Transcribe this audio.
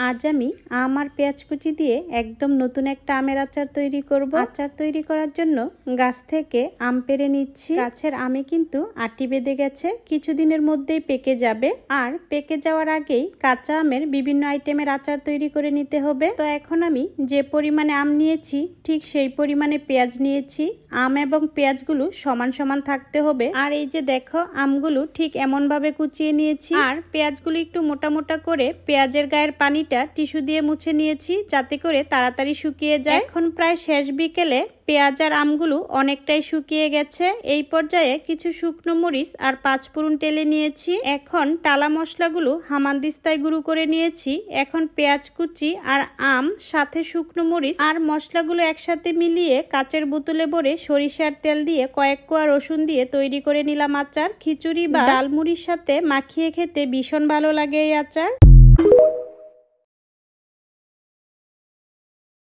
আজ আমি আম আর পেঁয়াজ কুচি দিয়ে একদম নতুন একটা আমের আচার তৈরি করব। আচার তৈরি করার জন্য গাছ থেকে আম পেড়ে নিচ্ছি। গাছের আমে কিন্তু আটি বেঁধে গেছে, কিছুদিনের মধ্যেই পেকে যাবে। আর পেকে যাওয়ার আগেই কাঁচা আমের বিভিন্ন আইটেমের আচার তৈরি করে নিতে হবে। তো এখন আমি যে পরিমাণে আম নিয়েছি ঠিক সেই পরিমাণে পেঁয়াজ নিয়েছি। আম এবং পেঁয়াজগুলো সমান সমান থাকতে হবে। আর এই যে দেখো, আমগুলো ঠিক এমন ভাবে কুচিয়ে নিয়েছি। আর পেঁয়াজগুলো একটু মোটা মোটা করে পেঁয়াজের গায়ের পানিটা টিস্যু দিয়ে মুছে নিয়েছি, যাতে করে তাড়াতাড়ি শুকিয়ে যায়। এখন প্রায় শেষ বিকেলে পেঁয়াজ আর আমগুলো অনেকটাই শুকিয়ে গেছে। এই পর্যায়ে কিছু শুকনো মরিচ আর 5 ফোড়ন টেলে নিয়েছি। এখন টালা মশলাগুলো হামানদিস্তায় গুঁড়ো করে নিয়েছি। এখন পেঁয়াজ কুচি আর আম সাথে শুকনো মরিচ আর মশলাগুলো একসাথে মিলিয়ে কাচের বোতলে ভরে সরিষার তেল দিয়ে কয়েক কোয়া রসুন দিয়ে তৈরি করে নিলাম আচার। খিচুড়ি বা ডালমুড়ির সাথে মাখিয়ে খেতে ভীষণ ভালো লাগে এই আচার।